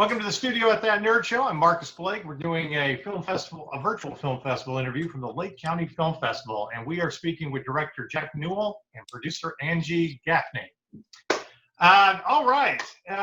Welcome to the studio at That Nerd Show. I'm Marcus Blake. We're doing a virtual film festival interview from the Lake County Film Festival, and we are speaking with director Jack Newell and producer Angie Gaffney. All right,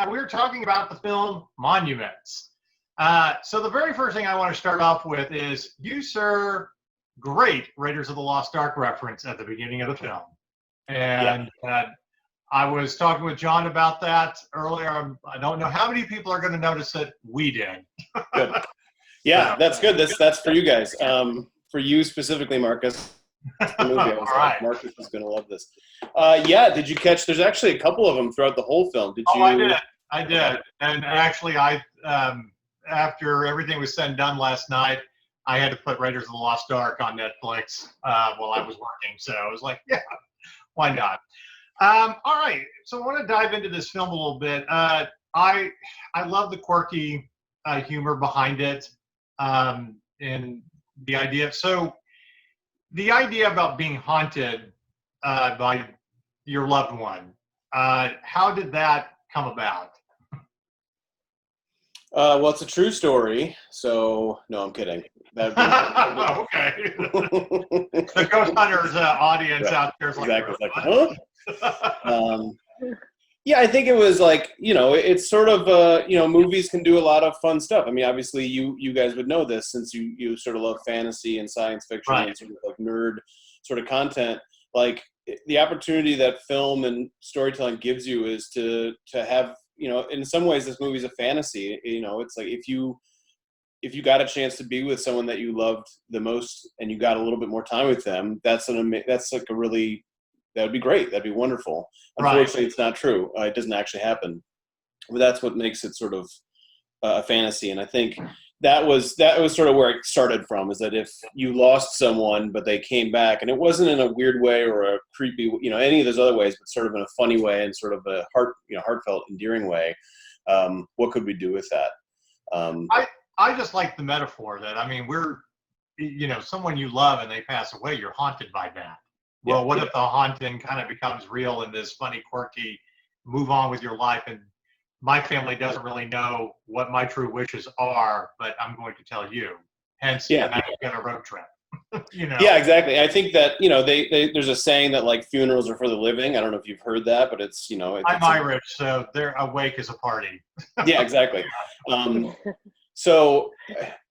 we're talking about the film Monuments. So the very first thing I want to start off with is you, sir, great Raiders of the Lost Ark reference at the beginning of the film. And I was talking with John about that earlier. I don't know how many people are going to notice it. We did. Good. Yeah, that's good. That's for you guys. For you specifically, Marcus. All right. Marcus is going to love this. Did you catch? There's actually a couple of them throughout the whole film. Did you? I did. And actually, after everything was said and done last night, I had to put Raiders of the Lost Ark on Netflix while I was working. So I was like, yeah, why not? All right, so I want to dive into this film a little bit. I love the quirky humor behind it, and the idea. So the idea about being haunted by your loved one. How did that come about? Well, it's a true story. So no, I'm kidding. Okay. The Ghost Hunters audience out there is like, exactly. Huh? I think it was like, it's sort of, movies can do a lot of fun stuff. I mean, obviously you guys would know this since you sort of love fantasy and science fiction and sort of like nerd sort of content. Like the opportunity that film and storytelling gives you is to have, in some ways this movie's a fantasy. It's like if you got a chance to be with someone that you loved the most and you got a little bit more time with them, that would be great. That'd be wonderful. Unfortunately, It's not true. It doesn't actually happen. But that's what makes it sort of a fantasy. And I think that was sort of where it started from, is that if you lost someone but they came back, and it wasn't in a weird way or a creepy, any of those other ways, but sort of in a funny way and sort of a heartfelt, endearing way, what could we do with that? I just like the metaphor that, I mean, we're, someone you love and they pass away, you're haunted by that. Well, what if the haunting kind of becomes real in this funny, quirky, move on with your life? And my family doesn't really know what my true wishes are, but I'm going to tell you. Hence, I'm going to road trip. Yeah, exactly. I think that, there's a saying that like funerals are for the living. I don't know if you've heard that, but it's, I'm Irish, so a wake is a party. Yeah, exactly. So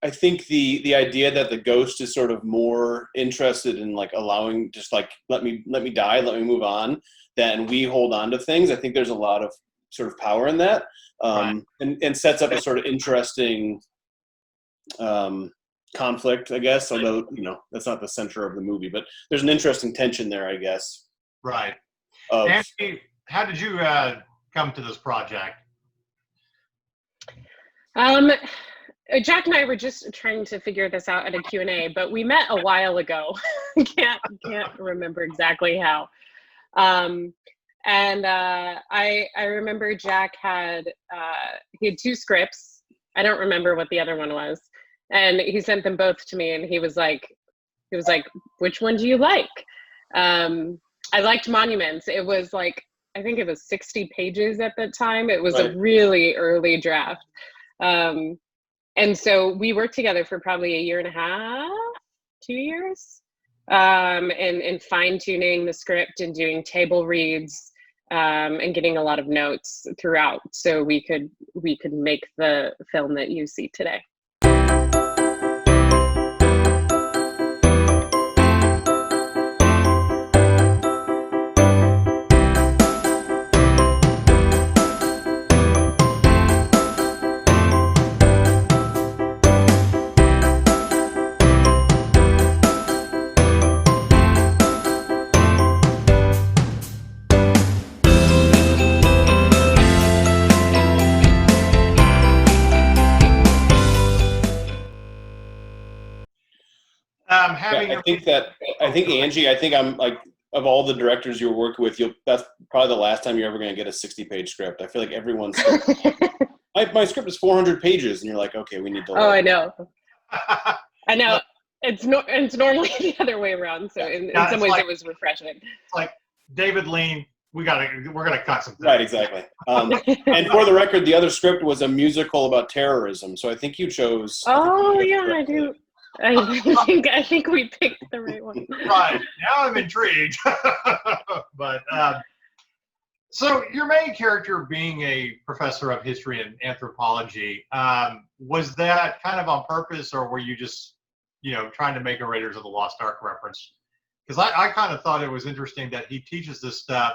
I think the idea that the ghost is sort of more interested in like allowing, just like, let me die, let me move on, than we hold on to things. I think there's a lot of sort of power in that, and sets up a sort of interesting conflict, I guess, although, that's not the center of the movie, but there's an interesting tension there, I guess. Right. Angie, how did you come to this project? Jack and I were just trying to figure this out at a Q&A, but we met a while ago. can't remember exactly how. I remember Jack had he had two scripts. I don't remember what the other one was, and he sent them both to me. And he was like, "Which one do you like?" I liked Monuments. It was like, I think it was 60 pages at the time. It was a really early draft. And so we worked together for probably a year and a half, 2 years, and fine-tuning the script and doing table reads, and getting a lot of notes throughout so we could make the film that you see today. I think Angie, I'm like, of all the directors you're working with, that's probably the last time you're ever going to get a 60-page script. I feel like everyone's my script is 400 pages, and you're like, okay, we need to. Oh, I know. I know. It's normally the other way around. So in some ways, it was refreshing. It's like David Lean we're gonna cut some things. Right, exactly. And for the record, the other script was a musical about terrorism. So I think you chose. Oh yeah, I do. I think we picked the right one. Right. Now I'm intrigued. But so your main character being a professor of history and anthropology, was that kind of on purpose, or were you just, trying to make a Raiders of the Lost Ark reference? Because I kind of thought it was interesting that he teaches this stuff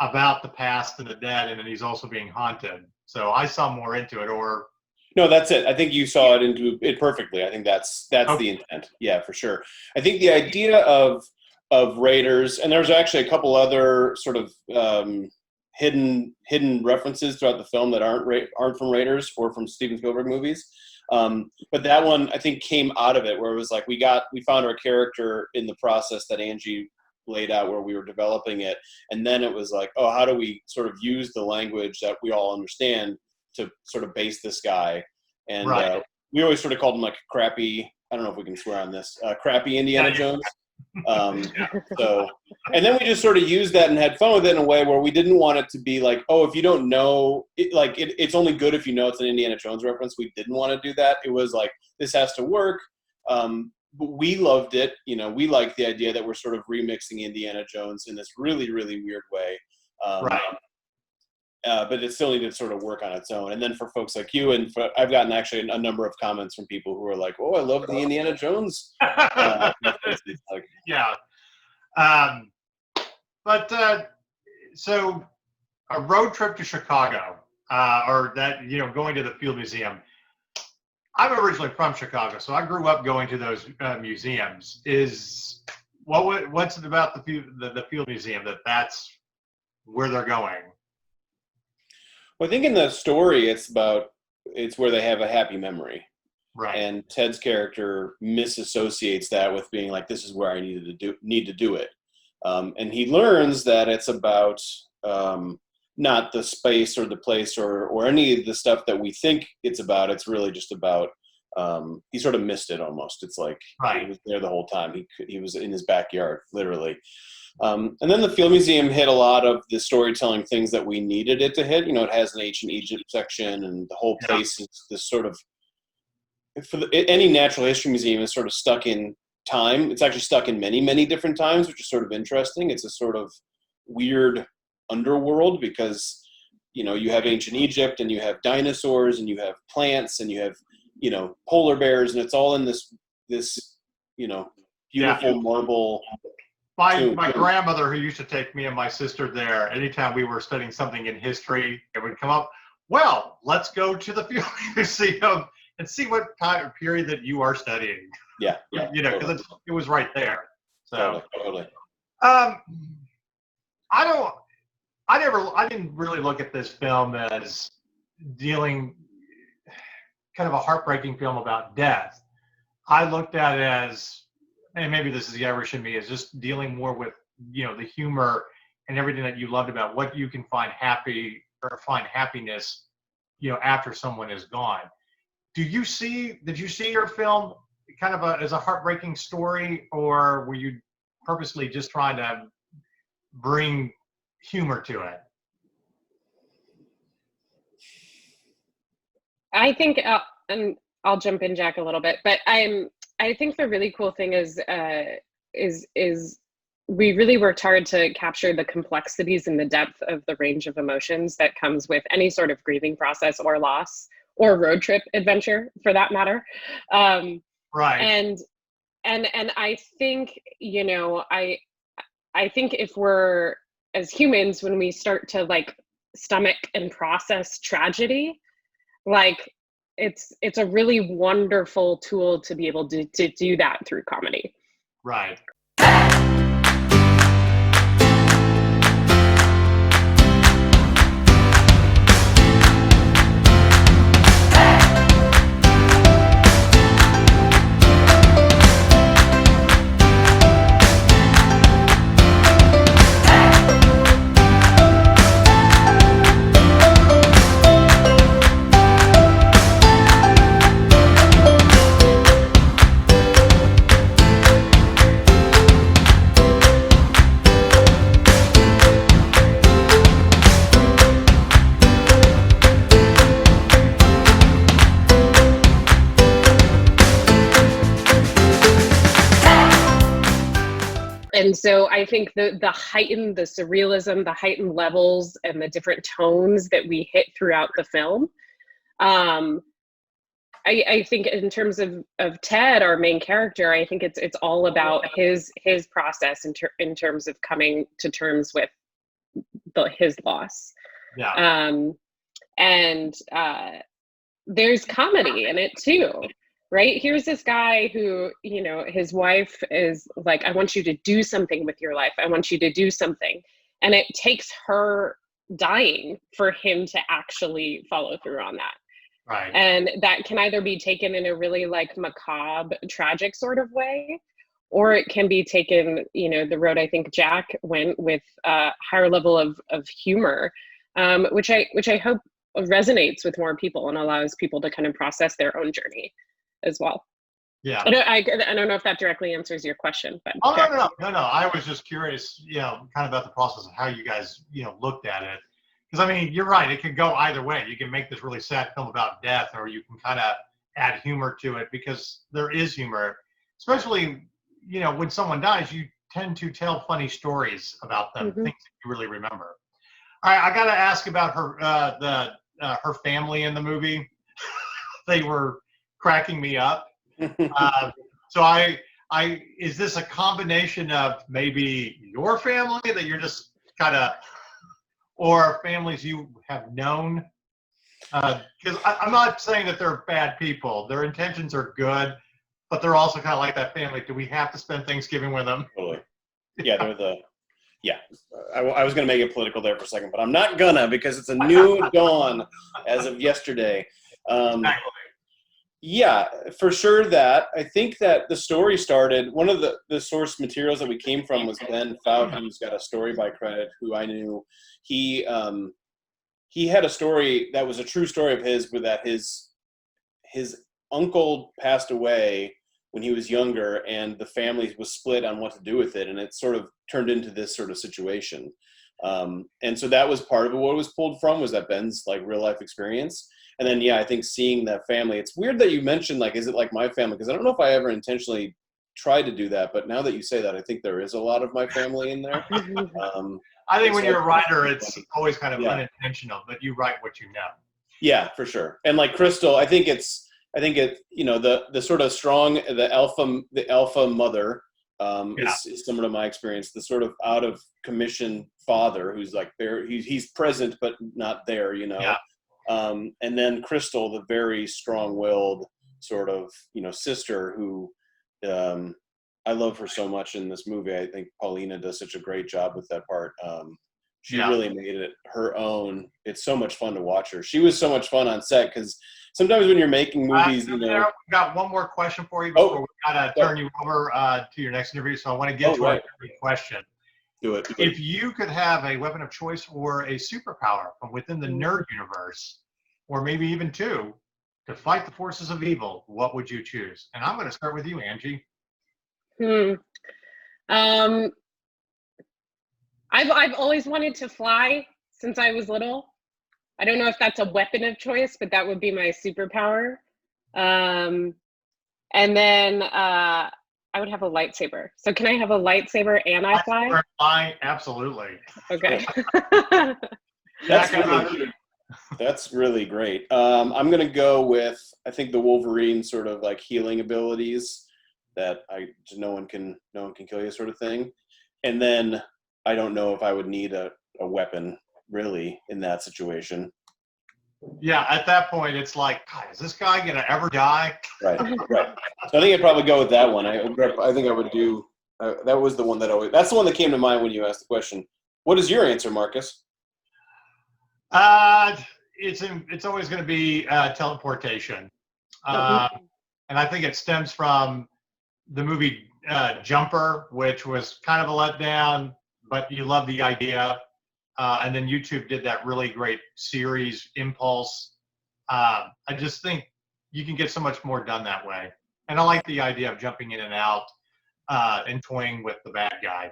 about the past and the dead, and then he's also being haunted. So I saw more into it, or No, that's it. I think you saw it into it perfectly. I think that's Okay. the intent. Yeah, for sure. I think the idea of Raiders, and there's actually a couple other sort of hidden references throughout the film that aren't from Raiders or from Steven Spielberg movies. But that one I think came out of it, where it was like we found our character in the process that Angie laid out where we were developing it, and then it was like, oh, how do we sort of use the language that we all understand to sort of base this guy? And Right. we always sort of called him like crappy. I don't know if we can swear on this. Crappy Indiana Jones. So, and then we just sort of used that and had fun with it in a way where we didn't want it to be like, oh, if you don't know, it's only good if you know it's an Indiana Jones reference. We didn't want to do that. It was like, this has to work. But we loved it. We liked the idea that we're sort of remixing Indiana Jones in this really, really weird way. Right. But it still needed to sort of work on its own. And then for folks like you, I've gotten actually a number of comments from people who are like, oh, I love the Indiana Jones. Like, Yeah. But so a road trip to Chicago, or that, going to the Field Museum. I'm originally from Chicago, so I grew up going to those museums. What's it about the Field Museum that's where they're going? Well, I think in the story, it's where they have a happy memory. Right. And Ted's character misassociates that with being like, this is where I need to do it. And he learns that it's about not the space or the place or any of the stuff that we think it's about. It's really just about, he sort of missed it almost. It's like Right. He was there the whole time. He was in his backyard, literally. And then the Field Museum hit a lot of the storytelling things that we needed it to hit. It has an ancient Egypt section, and the whole place is this sort of, any natural history museum is sort of stuck in time. It's actually stuck in many, many different times, which is sort of interesting. It's a sort of weird underworld because, you have ancient Egypt, and you have dinosaurs, and you have plants, and you have, polar bears, and it's all in this beautiful marble. My grandmother, who used to take me and my sister there, anytime we were studying something in history, it would come up, well, let's go to the Field Museum and see what time period that you are studying. Yeah. Because totally. it was right there. So, Totally. I didn't really look at this film as dealing kind of a heartbreaking film about death. I looked at it as, and maybe this is the Irish in me, is just dealing more with, the humor and everything that you loved about what you can find happiness, after someone is gone. Did you see your film kind of as a heartbreaking story, or were you purposely just trying to bring humor to it? I think, and I'll jump in, Jack, a little bit, but I think the really cool thing is we really worked hard to capture the complexities and the depth of the range of emotions that comes with any sort of grieving process or loss or road trip adventure, for that matter. Right. And I think, I think if we're, as humans, when we start to stomach and process tragedy, it's a really wonderful tool to be able to do that through comedy. Right. And so I think the surrealism, the heightened levels, and the different tones that we hit throughout the film. I think in terms of Ted, our main character, I think it's all about his process in terms of coming to terms with his loss. Yeah. And there's comedy in it too, right? Here's this guy who, his wife is like, I want you to do something with your life. I want you to do something. And it takes her dying for him to actually follow through on that. Right. And that can either be taken in a really like macabre, tragic sort of way, or it can be taken, the road I think Jack went with a higher level of humor, which I hope resonates with more people and allows people to kind of process their own journey as well. Yeah. I don't know if that directly answers your question, but no. I was just curious, kind of about the process of how you guys, looked at it. Because I mean, you're right. It could go either way. You can make this really sad film about death, or you can kind of add humor to it, because there is humor, especially, when someone dies, you tend to tell funny stories about them, things that you really remember. All right, I got to ask about her, her family in the movie. They were cracking me up. So is this a combination of maybe your family that you're just kind of, or families you have known? Because I'm not saying that they're bad people. Their intentions are good, but they're also kind of like that family. Do we have to spend Thanksgiving with them? Totally. Yeah, I was going to make it political there for a second, but I'm not gonna, because it's a new dawn as of yesterday. Exactly. Yeah, for sure. That I think that the story started, one of the source materials that we came from was Ben Fout, who's got a story by credit, who I knew. He had a story that was a true story of his, where that his uncle passed away when he was younger, and the family was split on what to do with it, and it sort of turned into this sort of situation. And so that was part of it. What it was pulled from was that Ben's like real life experience. And then, I think seeing that family, it's weird that you mentioned, like, is it like my family? Because I don't know if I ever intentionally tried to do that, but now that you say that, I think there is a lot of my family in there. I think when you're a writer, it's always kind of unintentional, but you write what you know. Yeah, for sure. And like Crystal, I think it, the sort of strong, the alpha mother is similar to my experience. The sort of out of commission father who's like there, he's present but not there, Yeah. And then Crystal, the very strong-willed sort of, sister who, I love her so much in this movie. I think Paulina does such a great job with that part. She really made it her own. It's so much fun to watch her. She was so much fun on set, because sometimes when you're making movies, We've got one more question for you before we gotta turn you over to your next interview. So I want to get to a question. Do it. If you could have a weapon of choice or a superpower from within the nerd universe, or maybe even two, to fight the forces of evil, what would you choose? And I'm going to start with you, Angie. I've always wanted to fly since I was little. I don't know if that's a weapon of choice, but that would be my superpower. And then I would have a lightsaber. So can I have a lightsaber and I fly? Absolutely. Okay. That's really great. I'm going to go with, I think, the Wolverine sort of like healing abilities that no one can kill you sort of thing. And then I don't know if I would need a weapon really in that situation. Yeah, at that point, it's like, God, is this guy going to ever die? Right. So I think I'd probably go with that one. I think I would do, that was the one that's the one that came to mind when you asked the question. What is your answer, Marcus? It's always going to be teleportation. And I think it stems from the movie Jumper, which was kind of a letdown, but you love the idea. And then YouTube did that really great series, Impulse. I just think you can get so much more done that way. And I like the idea of jumping in and out and toying with the bad guy.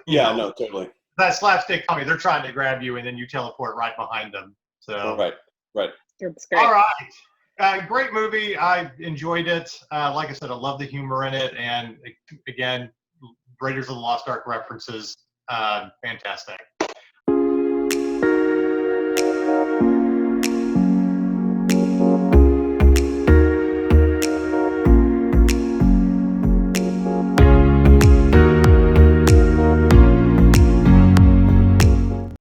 No, totally. That slapstick comedy, they're trying to grab you and then you teleport right behind them. So Right. That's great. All right. Great movie. I enjoyed it. Like I said, I love the humor in it. And again, Raiders of the Lost Ark references. Fantastic.